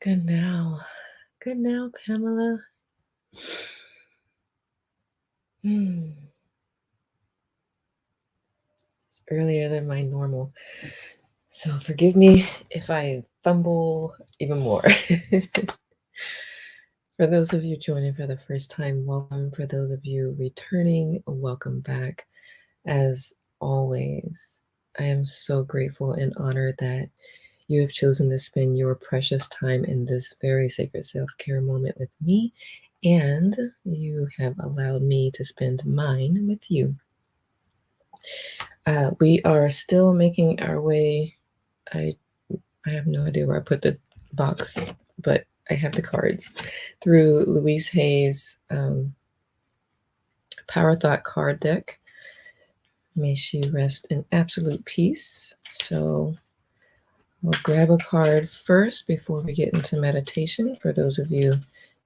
Good now. Good now, Pamela. It's earlier than my normal. So forgive me if I fumble even more. For those of you joining for the first time, welcome. For those of you returning, welcome back. As always, I am so grateful and honored that you have chosen to spend your precious time in this very sacred self-care moment with me, and you have allowed me to spend mine with you. We are still making our way. I have no idea where I put the box, but I have the cards through Louise Hay's Power Thought card deck. May she rest in absolute peace. So we'll grab a card first before we get into meditation. For those of you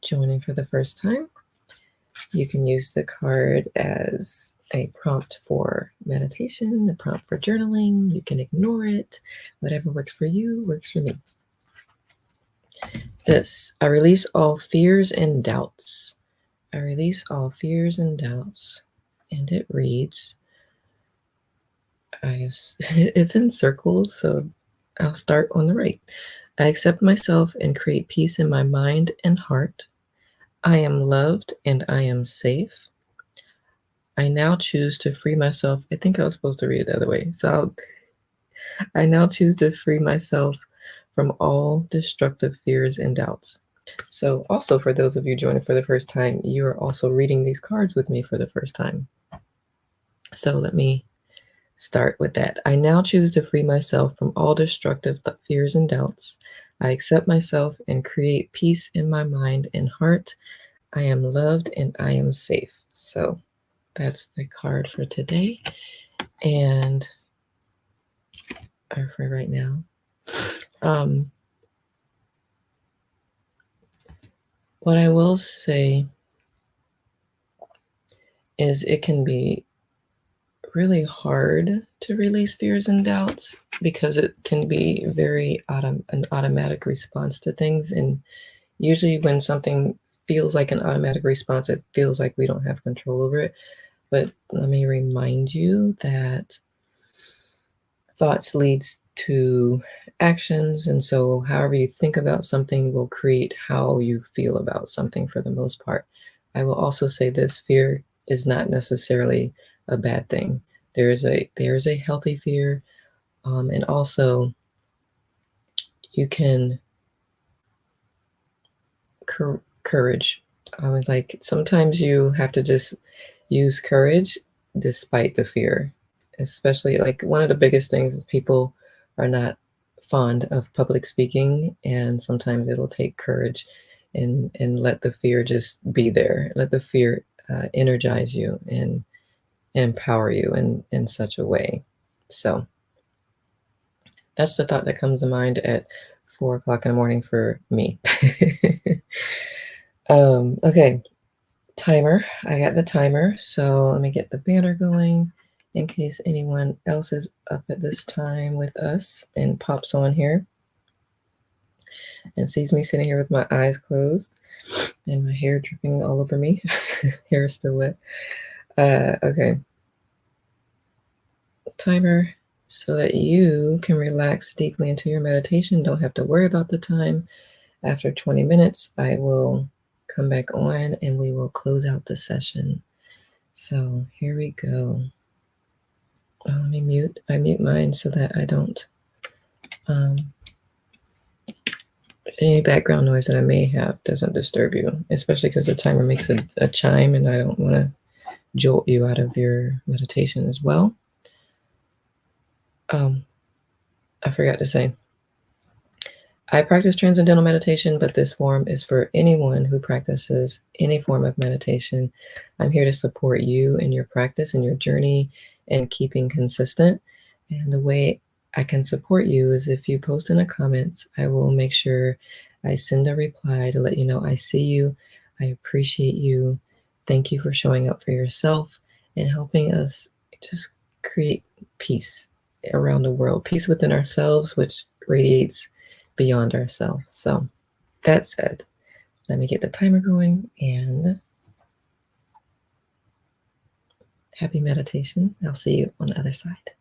joining for the first time, you can use the card as a prompt for meditation, a prompt for journaling. You can ignore it. Whatever works for you works for me. This, I release all fears and doubts. I release all fears and doubts. And it reads, it's in circles, so I'll start on the right. I accept myself and create peace in my mind and heart. I am loved and I am safe. I now choose to free myself. I think I was supposed to read it the other way. So I now choose to free myself from all destructive fears and doubts. So also for those of you joining for the first time, you are also reading these cards with me for the first time. So let me start with that. I now choose to free myself from all destructive fears and doubts. I accept myself and create peace in my mind and heart. I am loved and I am safe. So that's the card for today. And or for right now. What I will say is it can be really hard to release fears and doubts because it can be very an automatic response to things. And usually when something feels like an automatic response, it feels like we don't have control over it. But let me remind you that thoughts leads to actions, and so however you think about something will create how you feel about something for the most part. I will also say this: fear is not necessarily a bad thing. There is a healthy fear, and also you can courage. I was like, sometimes you have to just use courage despite the fear. Especially, like, one of the biggest things is people are not fond of public speaking, and sometimes it'll take courage and let the fear just be there. Let the fear energize you and empower you in such a way. So that's the thought that comes to mind at 4 o'clock in the morning for me. Okay, timer. I got the timer, so let me get the banner going in case anyone else is up at this time with us and pops on here and sees me sitting here with my eyes closed and my hair dripping all over me. Hair is still wet. Okay. Timer so that you can relax deeply into your meditation. Don't have to worry about the time. After 20 minutes, I will come back on and we will close out the session. So here we go. Let me mute. I mute mine so that I don't any background noise that I may have doesn't disturb you, especially because the timer makes a chime and I don't want to jolt you out of your meditation as well. I forgot to say, I practice transcendental meditation, but this form is for anyone who practices any form of meditation. I'm here to support you in your practice and your journey and keeping consistent. And the way I can support you is if you post in the comments, I will make sure I send a reply to let you know I see you, I appreciate you. Thank you for showing up for yourself and helping us just create peace around the world, peace within ourselves, which radiates beyond ourselves. So That said, let me get the timer going and happy meditation. I'll see you on the other side.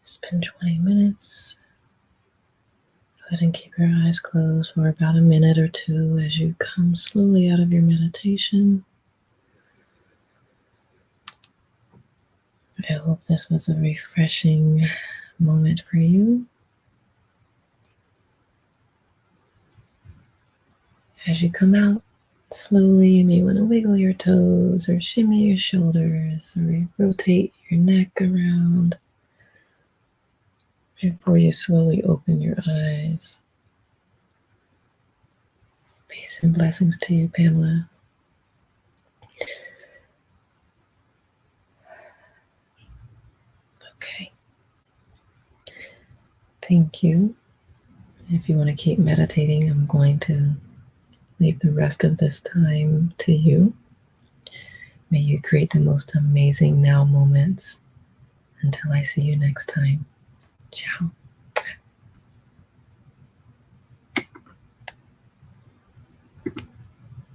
Spend 20 minutes. Go ahead and keep your eyes closed for about a minute or two as you come slowly out of your meditation. I hope this was a refreshing moment for you. As you come out slowly, you may want to wiggle your toes or shimmy your shoulders or rotate your neck around before you slowly open your eyes. Peace and blessings to you, Pamela. Okay. Thank you. If you want to keep meditating, I'm going to leave the rest of this time to you. May you create the most amazing now moments. Until I see you next time. Ciao.